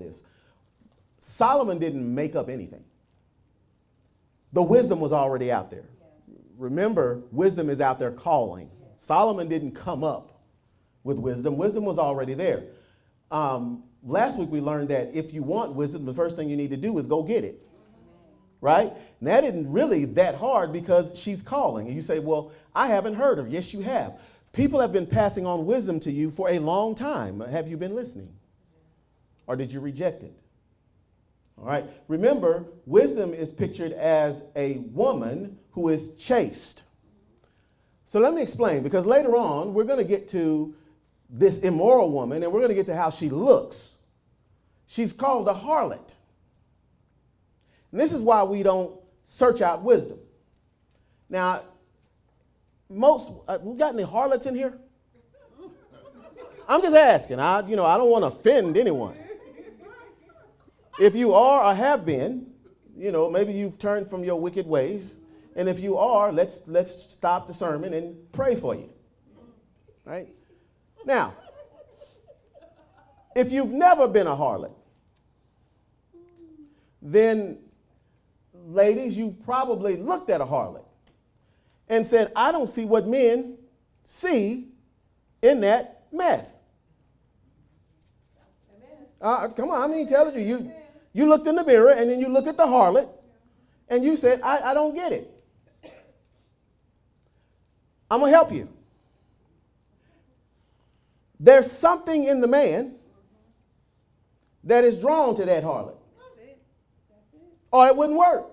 this. Solomon didn't make up anything. The wisdom was already out there. Remember, wisdom is out there calling. Solomon didn't come up with wisdom. Wisdom was already there. Last week we learned that if you want wisdom, the first thing you need to do is go get it. Right? And that isn't really that hard because she's calling. And you say, well, I haven't heard her. Yes, you have. People have been passing on wisdom to you for a long time. Have you been listening? Or did you reject it? All right. Remember, wisdom is pictured as a woman who is chaste. So let me explain, because later on we're going to get to this immoral woman and we're going to get to how she looks. She's called a harlot. And this is why we don't search out wisdom. Now, we got any harlots in here? I'm just asking. I don't want to offend anyone. If you are or have been, maybe you've turned from your wicked ways. And if you are, let's stop the sermon and pray for you. Right? Now, if you've never been a harlot, then ladies, you probably looked at a harlot and said, I don't see what men see in that mess. Come on, I mean, tell you, you looked in the mirror and then you looked at the harlot and you said, I don't get it. I'm going to help you. There's something in the man that is drawn to that harlot. Or it wouldn't work.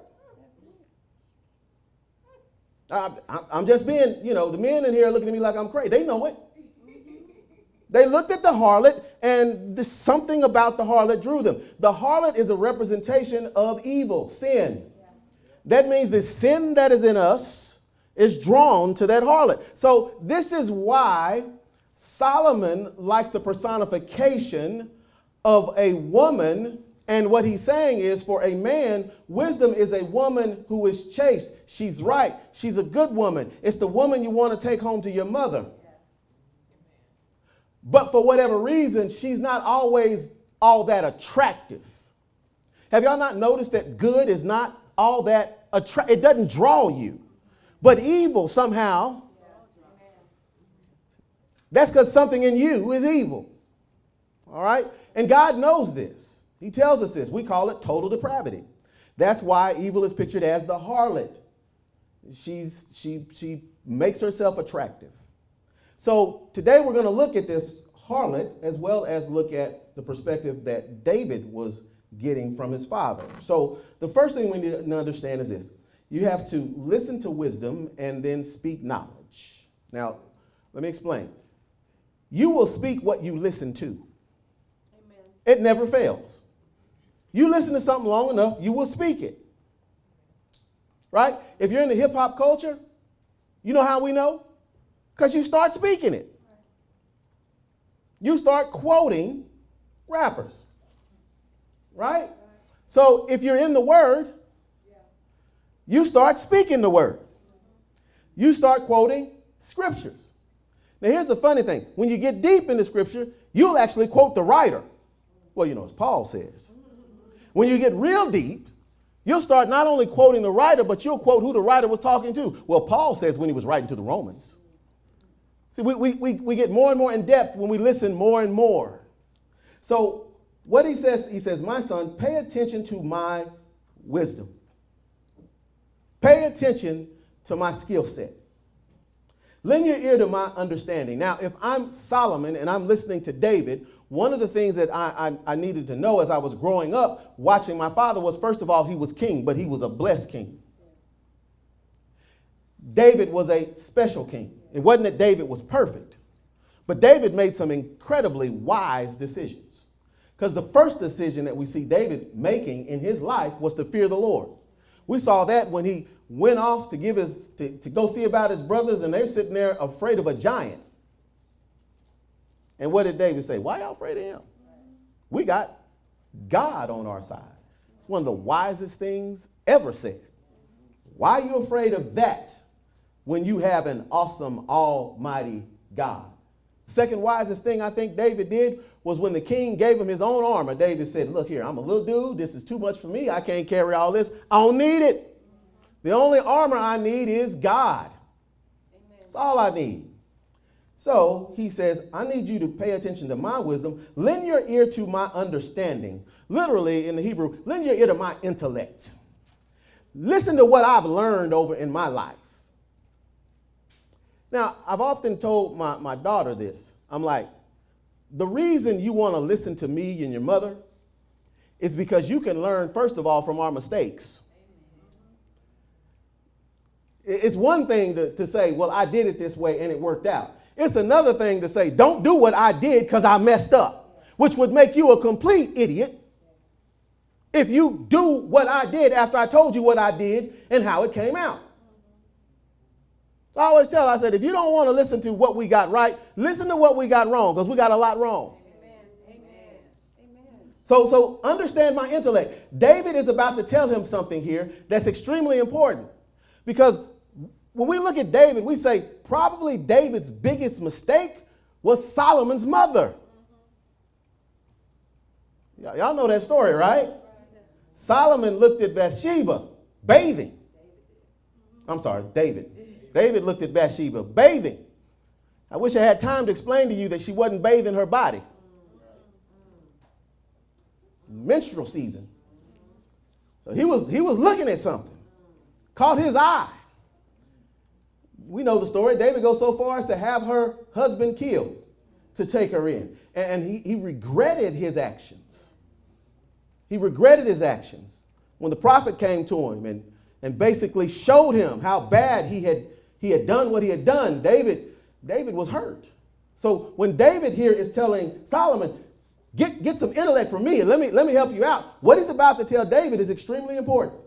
I'm just being, the men in here are looking at me like I'm crazy. They know it. They looked at the harlot and there's something about the harlot drew them. The harlot is a representation of evil, sin. That means the sin that is in us is drawn to that harlot. So this is why Solomon likes the personification of a woman. And what he's saying is, for a man, wisdom is a woman who is chaste. She's right. She's a good woman. It's the woman you want to take home to your mother. But for whatever reason, she's not always all that attractive. Have y'all not noticed that good is not all that attractive? It doesn't draw you. But evil somehow, that's because something in you is evil. All right? And God knows this. He tells us this. We call it total depravity. That's why evil is pictured as the harlot. She makes herself attractive. So today we're going to look at this harlot as well as look at the perspective that David was getting from his father. So the first thing we need to understand is this. You have to listen to wisdom and then speak knowledge. Now, let me explain. You will speak what you listen to. Amen. It never fails. You listen to something long enough, you will speak it. Right? If you're in the hip hop culture, you know how we know? Because you start speaking it. You start quoting rappers. Right? So if you're in the word, you start speaking the word. You start quoting scriptures. Now here's the funny thing. When you get deep into scripture, you'll actually quote the writer. Well, as Paul says. When you get real deep, you'll start not only quoting the writer, but you'll quote who the writer was talking to. Well, Paul says when he was writing to the Romans. See, we get more and more in depth when we listen more and more. So what he says, my son, pay attention to my wisdom. Pay attention to my skill set. Lend your ear to my understanding. Now, if I'm Solomon and I'm listening to David, one of the things that I needed to know as I was growing up, watching my father, was, first of all, he was king, but he was a blessed king. David was a special king. It wasn't that David was perfect, but David made some incredibly wise decisions. Because the first decision that we see David making in his life was to fear the Lord. We saw that when he went off to go see about his brothers, and they're sitting there afraid of a giant. And what did David say? Why are y'all afraid of him? We got God on our side. It's one of the wisest things ever said. Why are you afraid of that when you have an awesome, almighty God? Second wisest thing I think David did was when the king gave him his own armor. David said, look here, I'm a little dude. This is too much for me. I can't carry all this. I don't need it. The only armor I need is God. Amen. That's all I need. So he says, I need you to pay attention to my wisdom. Lend your ear to my understanding. Literally in the Hebrew, lend your ear to my intellect. Listen to what I've learned over in my life. Now, I've often told my daughter this. I'm like, the reason you want to listen to me and your mother is because you can learn, first of all, from our mistakes. It's one thing to say, well, I did it this way and it worked out. It's another thing to say, don't do what I did because I messed up, which would make you a complete idiot if you do what I did after I told you what I did and how it came out. I always tell her, I said, if you don't want to listen to what we got right, listen to what we got wrong, because we got a lot wrong. Amen. Amen. So understand my intellect. David is about to tell him something here that's extremely important, because when we look at David, we say probably David's biggest mistake was Solomon's mother. Y'all know that story, right? Solomon looked at Bathsheba bathing. I'm sorry, David. David looked at Bathsheba bathing. I wish I had time to explain to you that she wasn't bathing her body. Menstrual season. So he was looking at something. Caught his eye. We know the story. David goes so far as to have her husband killed to take her in. And he regretted his actions. He regretted his actions. When the prophet came to him and basically showed him how bad he had done what he had done, David was hurt. So when David here is telling Solomon, get some intellect from me and let me help you out, what he's about to tell David is extremely important.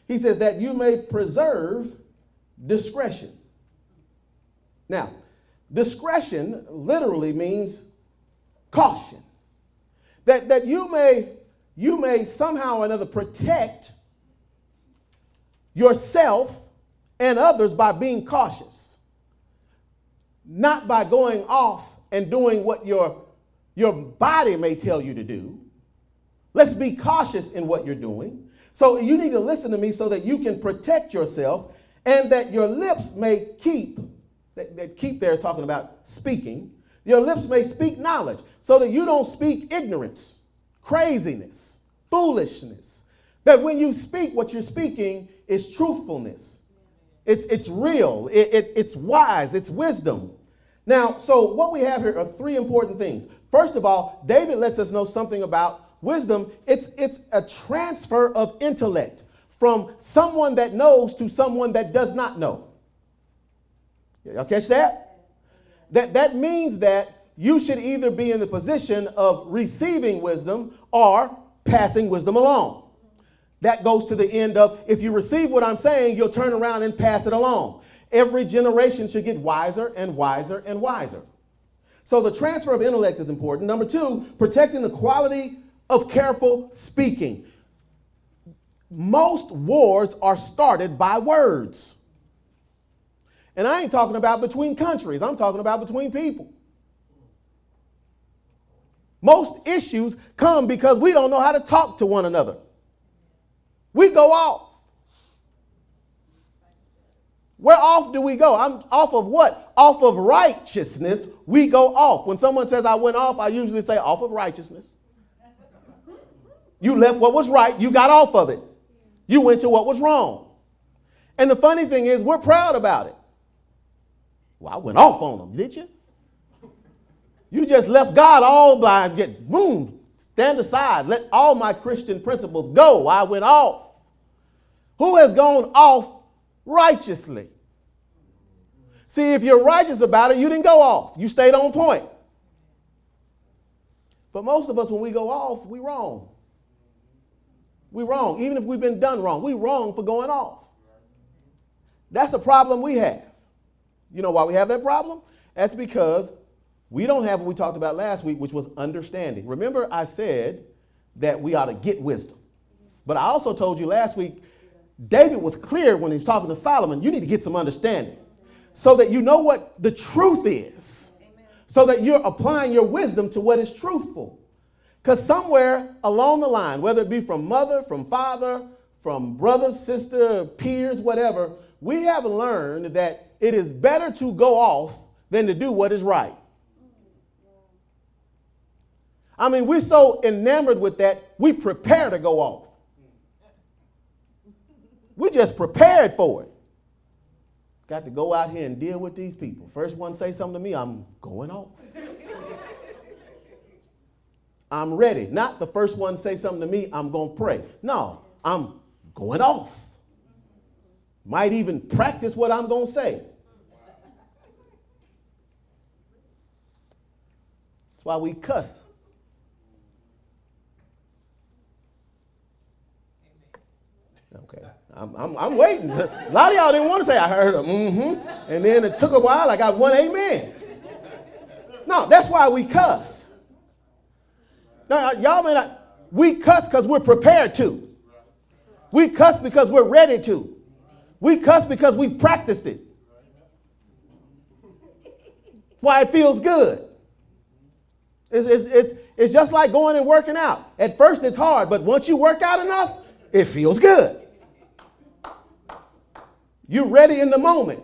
He says that you may preserve discretion. Now, discretion literally means caution. That you may somehow or another protect yourself and others by being cautious, not by going off and doing what your body may tell you to do. Let's be cautious in what you're doing. So you need to listen to me so that you can protect yourself and that your lips may keep, that keep there is talking about speaking, your lips may speak knowledge so that you don't speak ignorance, craziness, foolishness. That when you speak, what you're speaking is truthfulness. It's real. It's wise. It's wisdom. Now, so what we have here are three important things. First of all, David lets us know something about wisdom. It's a transfer of intellect from someone that knows to someone that does not know. Y'all catch that? That means that you should either be in the position of receiving wisdom or passing wisdom along. That goes to the end of, if you receive what I'm saying, you'll turn around and pass it along. Every generation should get wiser and wiser and wiser. So the transfer of intellect is important. Number two, protecting the quality of careful speaking. Most wars are started by words. And I ain't talking about between countries. I'm talking about between people. Most issues come because we don't know how to talk to one another. We go off. Where off do we go? I'm off of what? Off of righteousness, we go off. When someone says I went off, I usually say off of righteousness. You left what was right, you got off of it. You went to what was wrong. And the funny thing is, we're proud about it. Well, I went off on them, did you? You just left God all by, boom, stand aside. Let all my Christian principles go. I went off. Who has gone off righteously? See, if you're righteous about it, you didn't go off. You stayed on point. But most of us, when we go off, we wrong. We wrong. Even if we've been done wrong, we wrong for going off. That's a problem we have. You know why we have that problem? That's because we don't have what we talked about last week, which was understanding. Remember, I said that we ought to get wisdom. But I also told you last week, David was clear when he's talking to Solomon, you need to get some understanding so that you know what the truth is. so that you're applying your wisdom to what is truthful. Because somewhere along the line, whether it be from mother, from father, from brother, sister, peers, whatever, we have learned that it is better to go off than to do what is right. I mean, we're so enamored with that, we prepare to go off. We just prepared for it. Got to go out here and deal with these people. First one say something to me, I'm going off. I'm ready. Not the first one say something to me, I'm going to pray. No, I'm going off. Might even practice what I'm going to say. That's why we cuss. Okay, I'm waiting. A lot of y'all didn't want to say I heard a and then it took a while. I got one amen. No, that's why we cuss. Now, y'all may not. We cuss because we're prepared to. We cuss because we're ready to. We cuss because we practiced it. Why it feels good. It's just like going and working out. At first it's hard, but once you work out enough, it feels good. You're ready in the moment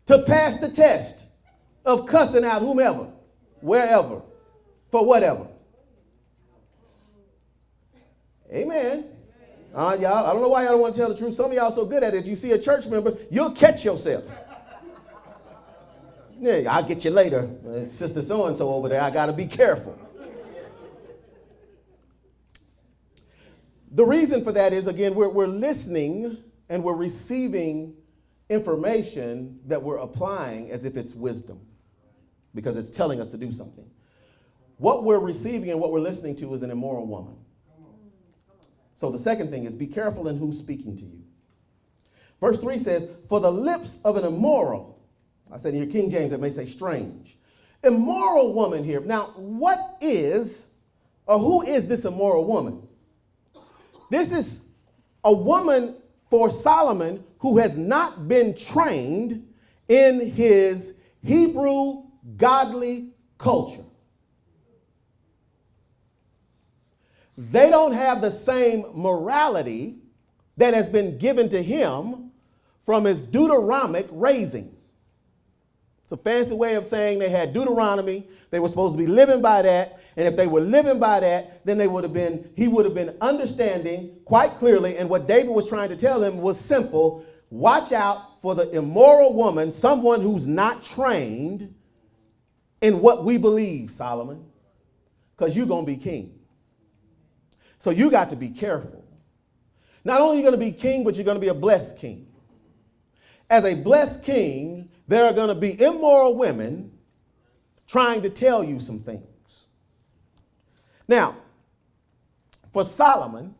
to pass the test of cussing out whomever, wherever, for whatever. Amen. Y'all, I don't know why y'all don't want to tell the truth. Some of y'all so good at it. If you see a church member, you'll catch yourself. Yeah, I'll get you later. Sister so-and-so over there, I got to be careful. The reason for that is, again, we're listening and we're receiving information that we're applying as if it's wisdom because it's telling us to do something. What we're receiving and what we're listening to is an immoral woman. So the second thing is be careful in who's speaking to you. Verse 3 says, for the lips of an immoral, I said in your King James, it may say strange. Immoral woman here. Now, what is or who is this immoral woman? This is a woman for Solomon who has not been trained in his Hebrew godly culture. They don't have the same morality that has been given to him from his Deuteronomic raising. It's a fancy way of saying they had Deuteronomy. They were supposed to be living by that. And if they were living by that, then he would have been understanding quite clearly. And what David was trying to tell him was simple. Watch out for the immoral woman, someone who's not trained in what we believe, Solomon, because you're going to be king. So you got to be careful. Not only are you going to be king, but you're going to be a blessed king. As a blessed king, there are going to be immoral women trying to tell you some things. Now, for Solomon,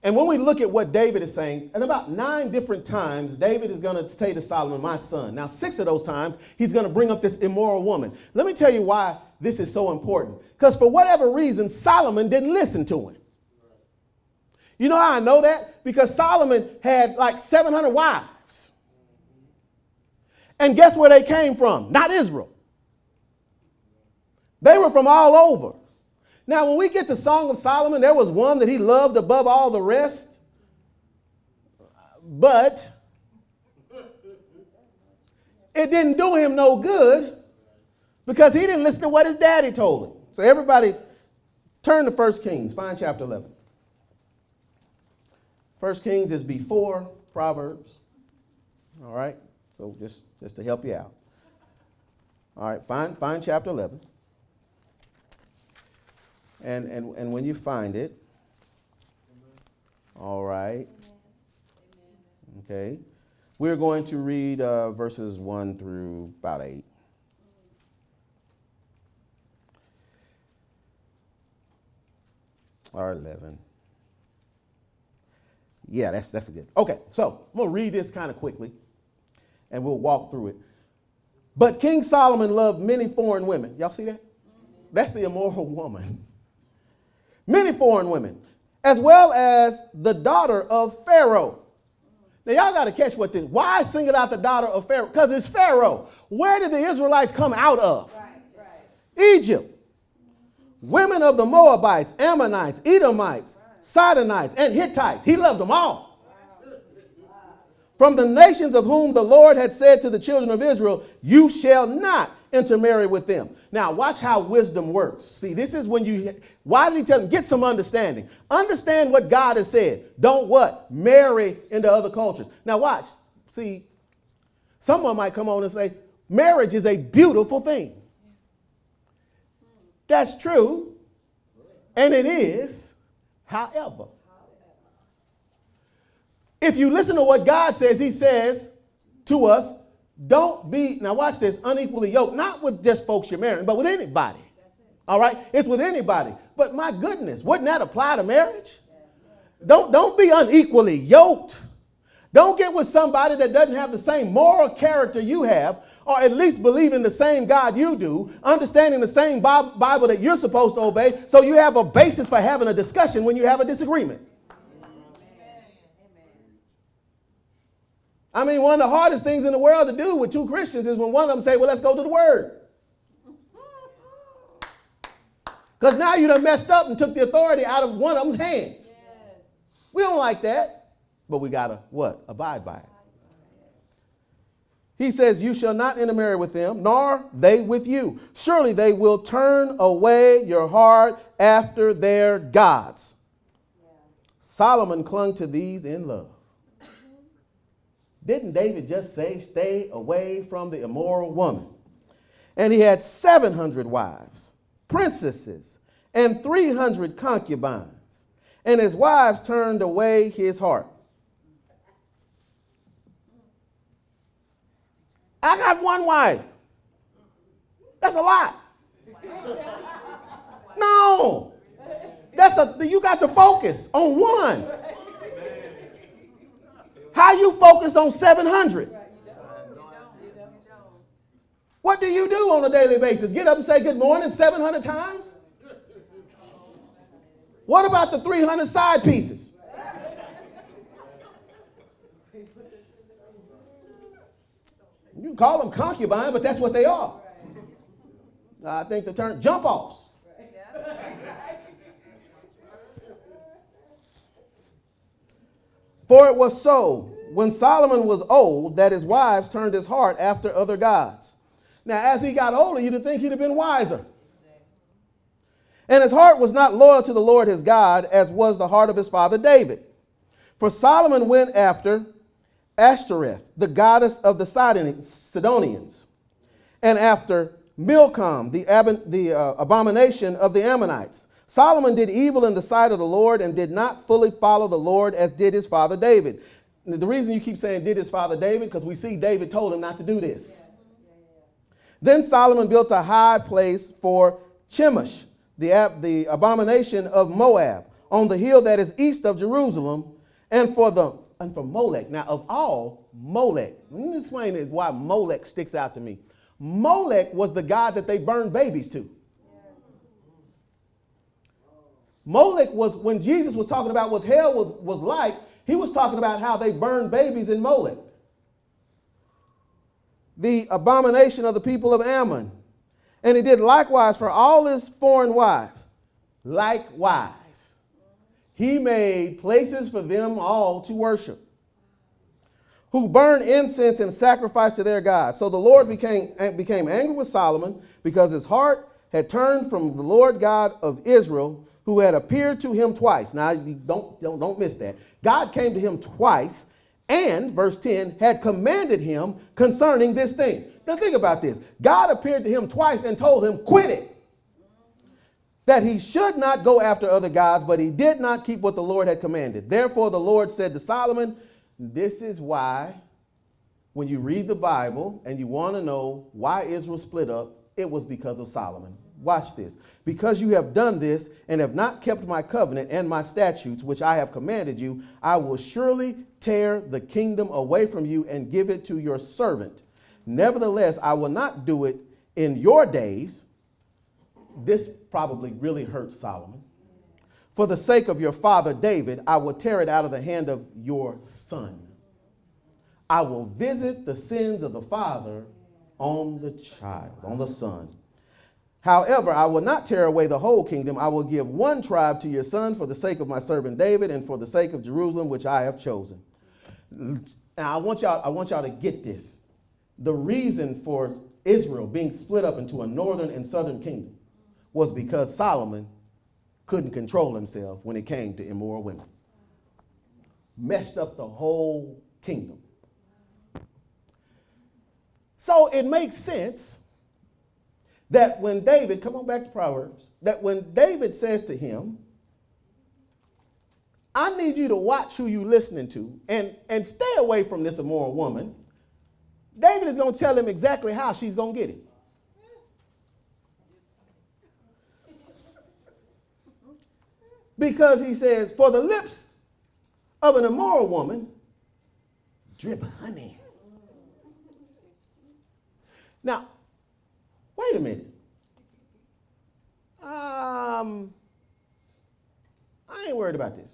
and when we look at what David is saying, and about 9 different times, David is going to say to Solomon, my son. Now, 6 of those times, he's going to bring up this immoral woman. Let me tell you why this is so important. Because for whatever reason, Solomon didn't listen to him. You know how I know that? Because Solomon had like 700 wives. And guess where they came from? Not Israel. They were from all over. Now, when we get to Song of Solomon, there was one that he loved above all the rest. But it didn't do him no good because he didn't listen to what his daddy told him. So everybody turn to 1 Kings, find chapter 11. 1 Kings is before Proverbs. All right? So just to help you out. All right, find chapter 11. And when you find it, all right. Okay. We're going to read verses 1 through about 8. Or 11. Yeah, that's good. Okay, so I'm going to read this kind of quickly, and we'll walk through it. But King Solomon loved many foreign women. Y'all see that? That's the immoral woman. Many foreign women, as well as the daughter of Pharaoh. Now, y'all got to catch what this. Why single out the daughter of Pharaoh? Because it's Pharaoh. Where did the Israelites come out of? Right. Egypt, women of the Moabites, Ammonites, Edomites, Sidonites, and Hittites. He loved them all. From the nations of whom the Lord had said to the children of Israel, you shall not intermarry with them. Now, watch how wisdom works. See, this is when why did he tell them? Get some understanding. Understand what God has said. Don't what? Marry into other cultures. Now, watch. See, someone might come on and say, marriage is a beautiful thing. That's true. And it is. However, if you listen to what God says, he says to us, don't be, now watch this, unequally yoked, not with just folks you're marrying, but with anybody. All right? It's with anybody. But my goodness, wouldn't that apply to marriage? Don't be unequally yoked. Don't get with somebody that doesn't have the same moral character you have, or at least believe in the same God you do, understanding the same Bible that you're supposed to obey, so you have a basis for having a discussion when you have a disagreement. I mean, one of the hardest things in the world to do with two Christians is when one of them say, well, let's go to the Word. Because now you done messed up and took the authority out of one of them's hands. Yes. We don't like that, but we got to, what? Abide by it. He says, you shall not intermarry with them, nor they with you. Surely they will turn away your heart after their gods. Yeah. Solomon clung to these in love. Didn't David just say, stay away from the immoral woman? And he had 700 wives, princesses, and 300 concubines. And his wives turned away his heart. I got one wife. That's a lot. No. You got to focus on one. How you focus on 700? What do you do on a daily basis? Get up and say good morning 700 times? What about the 300 side pieces? You can call them concubine, but that's what they are. I think the term jump-offs. For it was so, when Solomon was old, that his wives turned his heart after other gods. Now, as he got older, you'd think he'd have been wiser. And his heart was not loyal to the Lord his God, as was the heart of his father David. For Solomon went after Ashtoreth, the goddess of the Sidonians, and after Milcom, the abomination of the Ammonites. Solomon did evil in the sight of the Lord and did not fully follow the Lord as did his father David. And the reason you keep saying did his father David, because we see David told him not to do this. Then Solomon built a high place for Chemosh, the abomination of Moab, on the hill that is east of Jerusalem, and for Molech. Now, of all, Molech. Let me explain why Molech sticks out to me. Molech was the god that they burned babies to. Molech was, when Jesus was talking about what hell was like, he was talking about how they burned babies in Molech. The abomination of the people of Ammon. And he did likewise for all his foreign wives. Likewise. He made places for them all to worship, who burned incense and sacrificed to their God. So the Lord became angry with Solomon because his heart had turned from the Lord God of Israel, who had appeared to him twice. Now, don't miss that. God came to him twice and, verse 10, had commanded him concerning this thing. Now think about this. God appeared to him twice and told him, quit it. That he should not go after other gods, but he did not keep what the Lord had commanded. Therefore the Lord said to Solomon, this is why when you read the Bible and you want to know why Israel split up, it was because of Solomon. Watch this. Because you have done this and have not kept my covenant and my statutes, which I have commanded you, I will surely tear the kingdom away from you and give it to your servant. Nevertheless, I will not do it in your days. This probably really hurt Solomon. For the sake of your father David, I will tear it out of the hand of your son. I will visit the sins of the father on the child, on the son. However, I will not tear away the whole kingdom. I will give one tribe to your son for the sake of my servant David and for the sake of Jerusalem, which I have chosen. Now, I want y'all to get this. The reason for Israel being split up into a northern and southern kingdom was because Solomon couldn't control himself when it came to immoral women. Messed up the whole kingdom. So it makes sense that when David, come on back to Proverbs, that when David says to him, I need you to watch who you're listening to and stay away from this immoral woman, David is going to tell him exactly how she's going to get him. Because he says, for the lips of an immoral woman drip honey. Now, wait a minute. I ain't worried about this.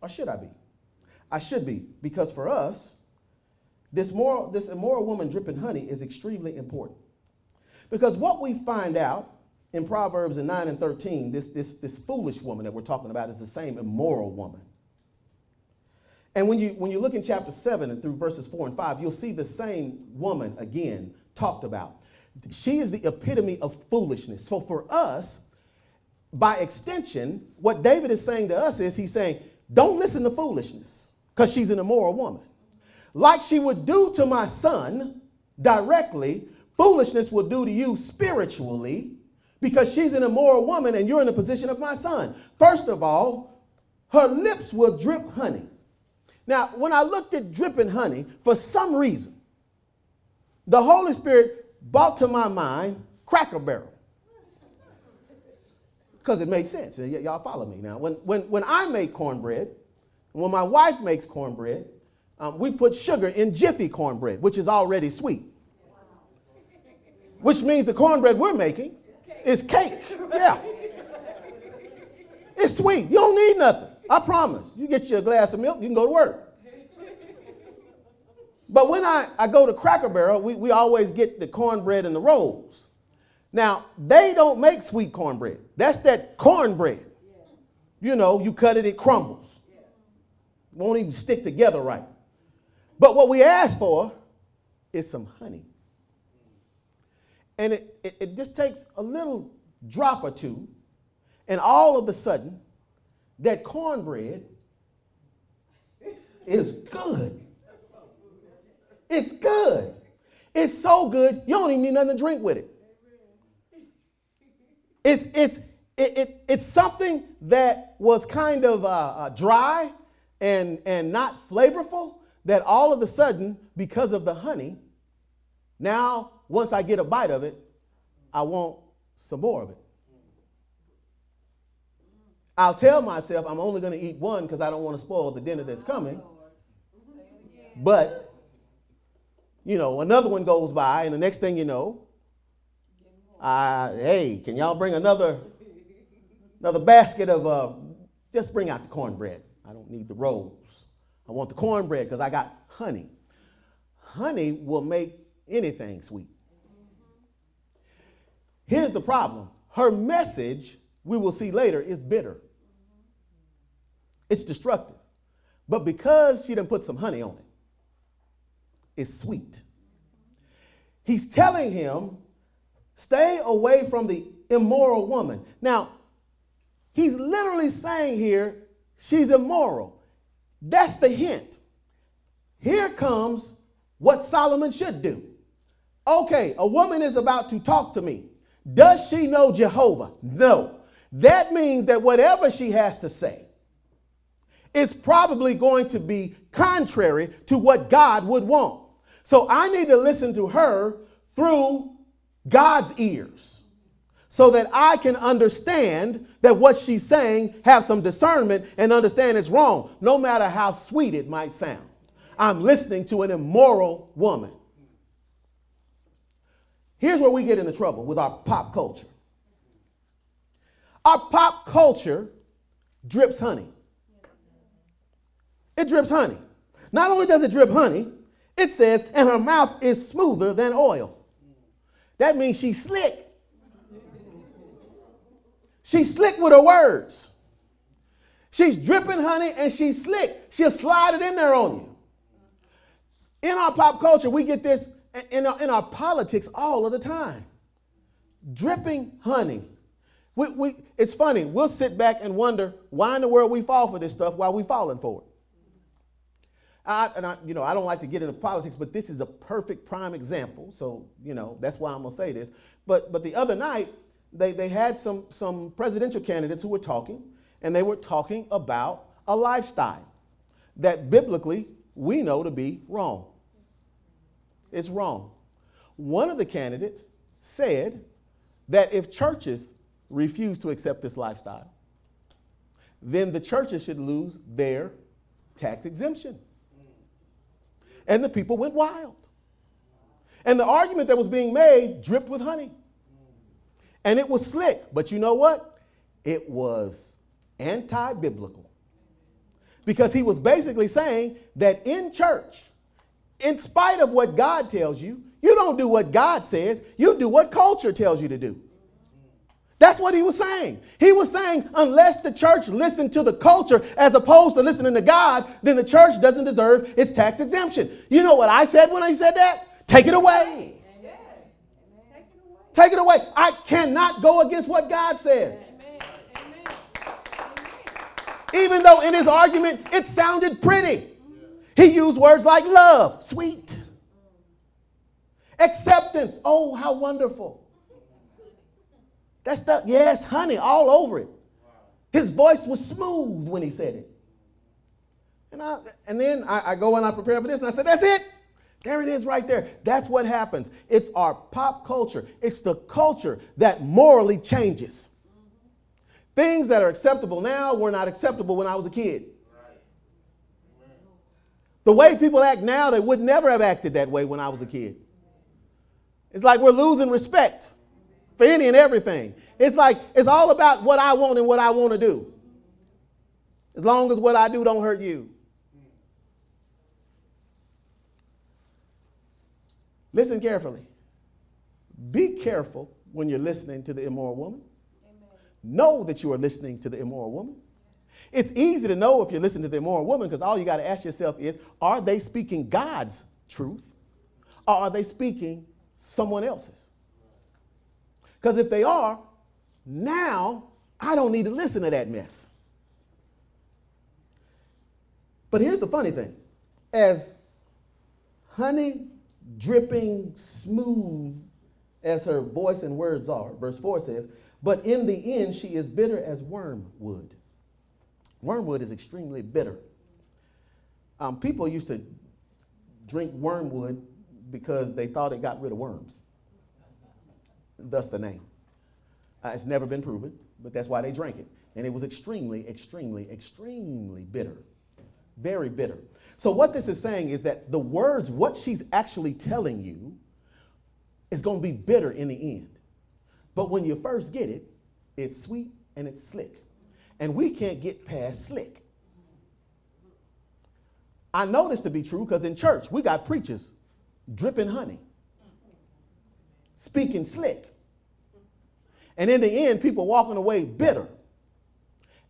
Or should I be? I should be, because for us, this immoral woman dripping honey is extremely important. Because what we find out in Proverbs 9 and 13, this foolish woman that we're talking about is the same immoral woman. And when you look in chapter 7 and through verses 4 and 5, you'll see the same woman again talked about. She is the epitome of foolishness. So for us, by extension, what David is saying to us is he's saying, don't listen to foolishness because she's an immoral woman. Like she would do to my son directly, foolishness will do to you spiritually because she's an immoral woman and you're in the position of my son. First of all, her lips will drip honey. Now, when I looked at dripping honey, for some reason, the Holy Spirit brought to my mind Cracker Barrel. Because it made sense. Y'all follow me now. When I make cornbread, when my wife makes cornbread, we put sugar in Jiffy cornbread, which is already sweet. Which means the cornbread we're making is cake. Yeah. It's sweet. You don't need nothing. I promise. You get you a glass of milk, you can go to work. But when I go to Cracker Barrel, we always get the cornbread and the rolls. Now, they don't make sweet cornbread. That's that cornbread. You know, you cut it, it crumbles. Won't even stick together right. But what we ask for is some honey. And it just takes a little drop or two, and all of a sudden, that cornbread is good. It's good. It's so good, you don't even need nothing to drink with it. It's something that was kind of dry and not flavorful, that all of a sudden, because of the honey, now once I get a bite of it, I want some more of it. I'll tell myself I'm only going to eat one because I don't want to spoil the dinner that's coming. But, you know, another one goes by, and the next thing you know, hey, can y'all bring another basket of, just bring out the cornbread. I don't need the rolls. I want the cornbread because I got honey. Honey will make anything sweet. Here's the problem. Her message, we will see later, is bitter. It's destructive. But because she done put some honey on it, it's sweet. He's telling him, stay away from the immoral woman. Now, he's literally saying here, she's immoral. That's the hint. Here comes what Solomon should do. Okay, a woman is about to talk to me. Does she know Jehovah? No. That means that whatever she has to say is probably going to be contrary to what God would want. So I need to listen to her through God's ears so that I can understand that what she's saying, have some discernment and understand it's wrong, no matter how sweet it might sound. I'm listening to an immoral woman. Here's where we get into trouble with our pop culture. Our pop culture drips honey. It drips honey. Not only does it drip honey, it says, and her mouth is smoother than oil. That means she's slick. She's slick with her words. She's dripping honey and she's slick. She'll slide it in there on you. In our pop culture, we get this in our politics all of the time. Dripping honey. It's funny. We'll sit back and wonder why in the world we fall for this stuff while we're falling for it. I don't like to get into politics, but this is a perfect prime example. So, that's why I'm going to say this. But the other night, they had some presidential candidates who were talking, and they were talking about a lifestyle that biblically we know to be wrong. It's wrong. One of the candidates said that if churches refuse to accept this lifestyle, then the churches should lose their tax exemption. And the people went wild. And the argument that was being made dripped with honey. And it was slick. But you know what? It was anti-biblical. Because he was basically saying that in church, in spite of what God tells you, you don't do what God says. You do what culture tells you to do. That's what he was saying. He was saying unless the church listened to the culture as opposed to listening to God, then the church doesn't deserve its tax exemption. You know what I said when I said that? Take it away. Take it away. I cannot go against what God says. Even though in his argument it sounded pretty. He used words like love, sweet. Acceptance, oh, how wonderful. That stuff, yes, honey, all over it. His voice was smooth when he said it. And then I go and I prepare for this and I said, that's it. There it is right there. That's what happens. It's our pop culture. It's the culture that morally changes. Things that are acceptable now were not acceptable when I was a kid. The way people act now, they would never have acted that way when I was a kid. It's like we're losing respect for any and everything. It's like it's all about what I want and what I want to do. As long as what I do don't hurt you. Listen carefully. Be careful when you're listening to the immoral woman. Amen. Know that you are listening to the immoral woman. It's easy to know if you're listening to the immoral woman because all you got to ask yourself is, are they speaking God's truth or are they speaking someone else's? Because if they are, now I don't need to listen to that mess. But here's the funny thing. As honey dripping smooth as her voice and words are, verse 4 says, but in the end she is bitter as wormwood. Wormwood is extremely bitter. People used to drink wormwood because they thought it got rid of worms. Thus the name. It's never been proven, but that's why they drank it. And it was extremely, extremely, extremely bitter. Very bitter. So what this is saying is that the words, what she's actually telling you, is going to be bitter in the end. But when you first get it, it's sweet and it's slick. And we can't get past slick. I know this to be true because in church, we got preachers dripping honey, speaking slick. And in the end, people walking away bitter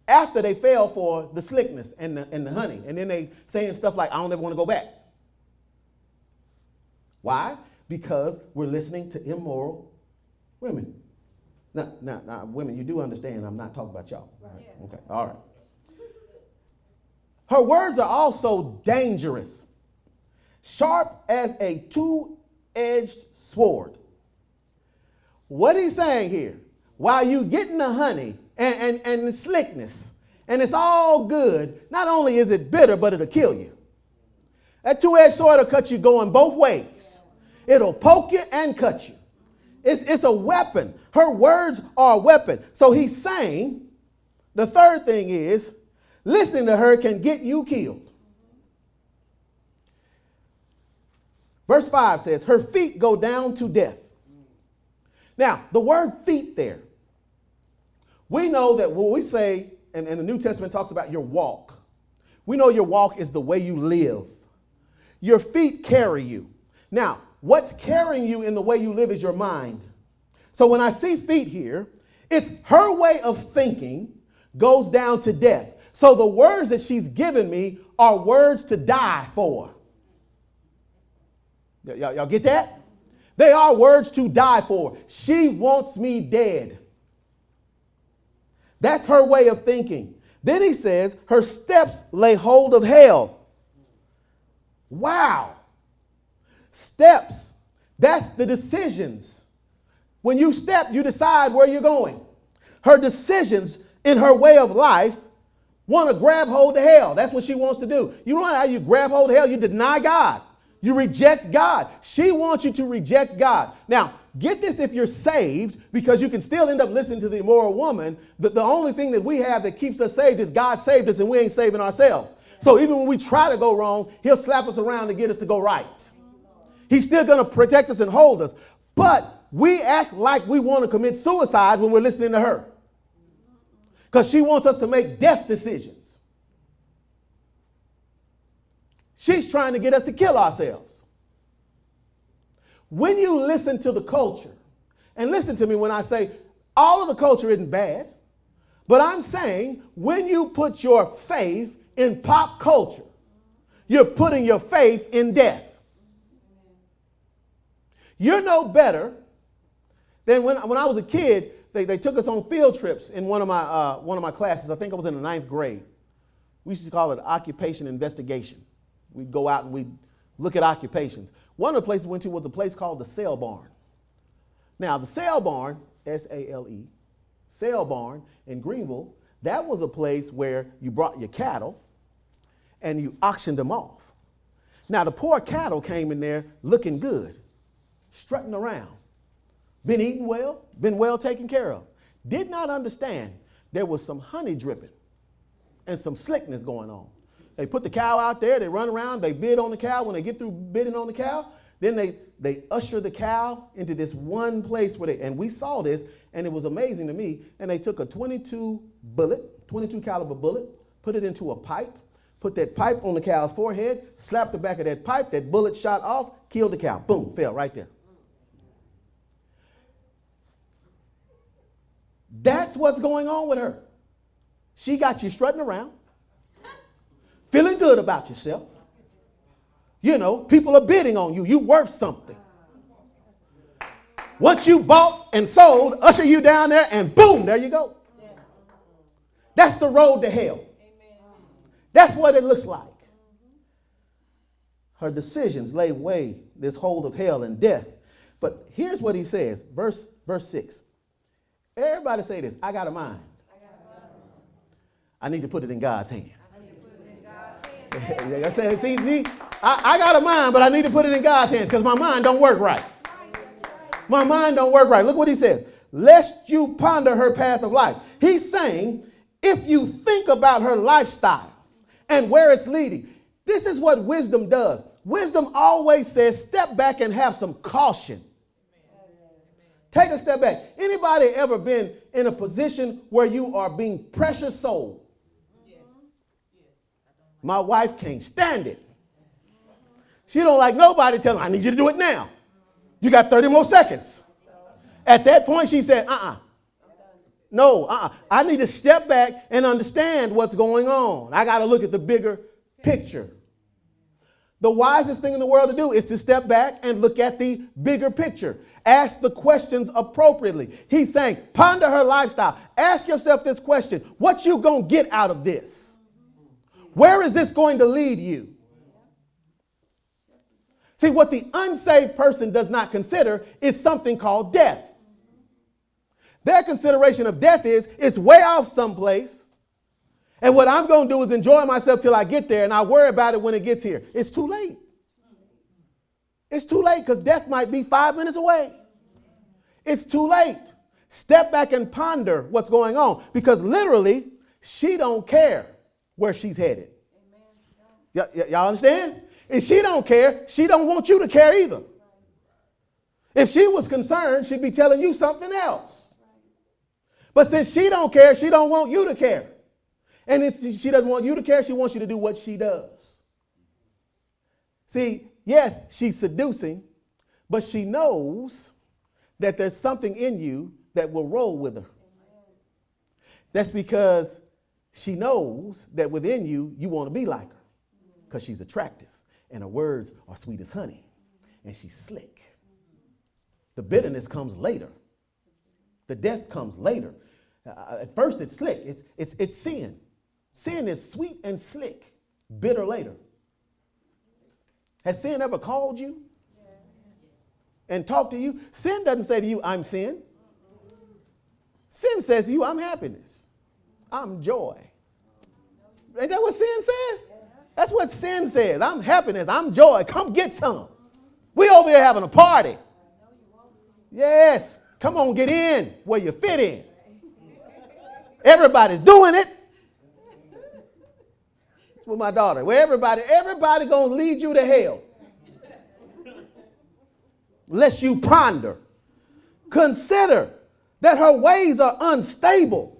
after they fell for the slickness and the honey. And then they saying stuff like, I don't ever want to go back. Why? Because we're listening to immoral women. Now, women, you do understand I'm not talking about y'all. Right? Yeah. Okay, all right. Her words are also dangerous, sharp as a two-edged sword. What he's saying here, while you getting the honey and the slickness, and it's all good, not only is it bitter, but it'll kill you. That two-edged sword will cut you going both ways. It'll poke you and cut you. It's a weapon. Her words are a weapon. So he's saying, the third thing is, listening to her can get you killed. Verse 5 says, her feet go down to death. Now, the word feet there, we know that when we say, and the New Testament talks about your walk, we know your walk is the way you live. Your feet carry you. Now, what's carrying you in the way you live is your mind. So when I see feet here, It's her way of thinking goes down to death. So the words that she's given me are words to die for. Y'all get that? They are words to die for. She wants me dead. That's her way of thinking. Then he says, her steps lay hold of hell. Wow. Steps. That's the decisions. When you step, you decide where you're going. Her decisions in her way of life want to grab hold of hell. That's what she wants to do. You know how you grab hold of hell? You deny God. You reject God. She wants you to reject God. Now, get this if you're saved, because you can still end up listening to the immoral woman. The only thing that we have that keeps us saved is God saved us, and we ain't saving ourselves. So even when we try to go wrong, he'll slap us around to get us to go right. He's still going to protect us and hold us. But we act like we want to commit suicide when we're listening to her, because she wants us to make death decisions. She's trying to get us to kill ourselves. When you listen to the culture, and listen to me when I say all of the culture isn't bad, but I'm saying when you put your faith in pop culture, you're putting your faith in death. You're no better than when I was a kid. They took us on field trips in one of my classes. I think I was in the 9th grade. We used to call it occupation investigation. We'd go out and we'd look at occupations. One of the places we went to was a place called the Sale Barn. Now, the Sale Barn, S-A-L-E, Sale Barn in Greenville, that was a place where you brought your cattle and you auctioned them off. Now, the poor cattle came in there looking good, strutting around, been eating well, been well taken care of. Did not understand there was some honey dripping and some slickness going on. They put the cow out there, they run around, they bid on the cow. When they get through bidding on the cow, then they usher the cow into this one place and we saw this, and it was amazing to me. And they took a 22 caliber bullet, put it into a pipe, put that pipe on the cow's forehead, slapped the back of that pipe, that bullet shot off, killed the cow. Boom, fell right there. That's what's going on with her. She got you strutting around, feeling good about yourself. You know, people are bidding on you. You worth something. Once you bought and sold, usher you down there and boom, there you go. That's the road to hell. That's what it looks like. Her decisions lay this hold of hell and death. But here's what he says, verse 6. Everybody say this: I got a mind. I need to put it in God's hand. I said, see, I got a mind, but I need to put it in God's hands because my mind don't work right. My mind don't work right. Look what he says. Lest you ponder her path of life. He's saying, if you think about her lifestyle and where it's leading, this is what wisdom does. Wisdom always says, step back and have some caution. Take a step back. Anybody ever been in a position where you are being pressure sold? Yes. My wife can't stand it. She don't like nobody telling her, I need you to do it now. You got 30 more seconds. At that point, she said, I need to step back and understand what's going on. I got to look at the bigger picture. The wisest thing in the world to do is to step back and look at the bigger picture. Ask the questions appropriately. He's saying, ponder her lifestyle. Ask yourself this question: what you going to get out of this? Where is this going to lead you? See, what the unsaved person does not consider is something called death. Their consideration of death is, it's way off someplace, and what I'm going to do is enjoy myself till I get there, and I'll worry about it when it gets here. It's too late. It's too late, because death might be 5 minutes away. It's too late. Step back and ponder what's going on, because literally, she don't care where she's headed. Y'all understand? If she don't care, she don't want you to care either. If she was concerned, she'd be telling you something else. But since she don't care, she don't want you to care. And if she doesn't want you to care, she wants you to do what she does. See, yes, she's seducing, but she knows that there's something in you that will roll with her. That's because she knows that within you, you want to be like her because she's attractive and her words are sweet as honey and she's slick. The bitterness comes later. The death comes later. At first, it's slick. It's sin. Sin is sweet and slick. Bitter later. Has sin ever called you and talked to you? Sin doesn't say to you, I'm sin. Sin says to you, I'm happiness. I'm joy. Ain't that what sin says? That's what sin says. I'm happiness. I'm joy. Come get some. We over here having a party. Yes. Come on, get in where you fit in. Everybody's doing it. It's with my daughter. Where everybody gonna lead you to hell. Lest you ponder. Consider that her ways are unstable.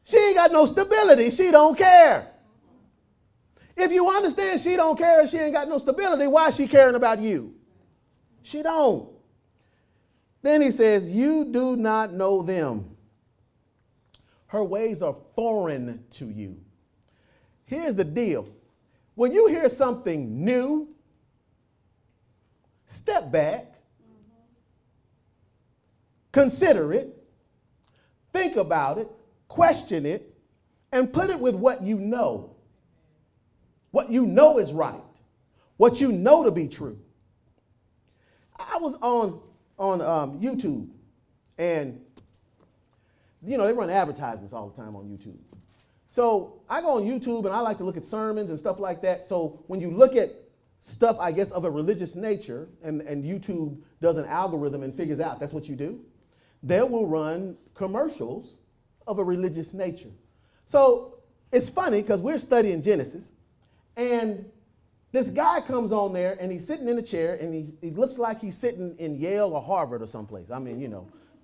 She ain't got no stability. She don't care. If you understand she don't care and she ain't got no stability, why is she caring about you? She don't. Then he says, you do not know them. Her ways are foreign to you. Here's the deal. When you hear something new, step back, consider it, think about it, question it, and put it with what you know. What you know is right. What you know to be true. I was on YouTube, and they run advertisements all the time on YouTube. So I go on YouTube and I like to look at sermons and stuff like that. So when you look at stuff, I guess, of a religious nature, and YouTube does an algorithm and figures out that's what you do, they will run commercials of a religious nature. So it's funny because we're studying Genesis, and this guy comes on there and he's sitting in a chair and he looks like he's sitting in Yale or Harvard or someplace. I mean,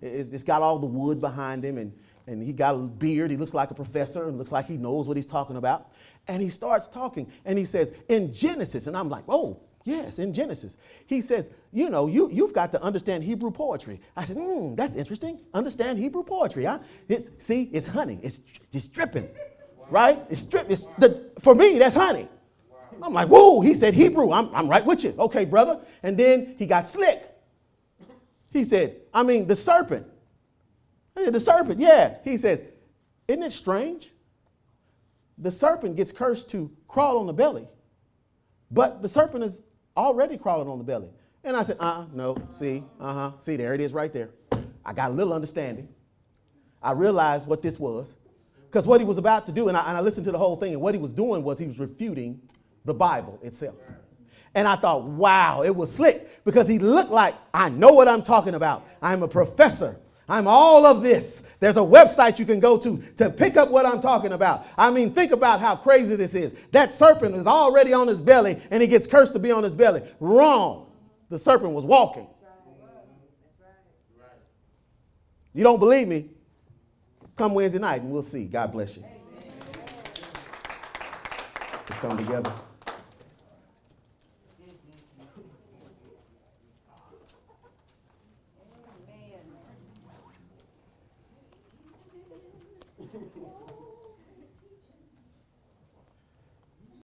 it's got all the wood behind him and he got a beard. He looks like a professor and looks like he knows what he's talking about. And he starts talking and he says, in Genesis, and I'm like, oh, yes, in Genesis. He says, you've got to understand Hebrew poetry. I said, that's interesting. Understand Hebrew poetry, huh? It's honey. It's dripping, right? It's dripping. For me, that's honey. I'm like, whoa, he said Hebrew. I'm right with you. Okay, brother. And then he got slick. He said, the serpent. I said, the serpent, yeah. He says, isn't it strange? The serpent gets cursed to crawl on the belly, but the serpent is already crawling on the belly. And I said, no, see, there it is right there. I got a little understanding. I realized what this was, because what he was about to do, and I listened to the whole thing, and what he was doing was he was refuting the Bible itself. And I thought, wow, it was slick, because he looked like, I know what I'm talking about. I'm a professor. I'm all of this. There's a website you can go to pick up what I'm talking about. Think about how crazy this is. That serpent is already on his belly, and he gets cursed to be on his belly. Wrong. The serpent was walking. You don't believe me? Come Wednesday night and we'll see. God bless you. Let's come together. Amen.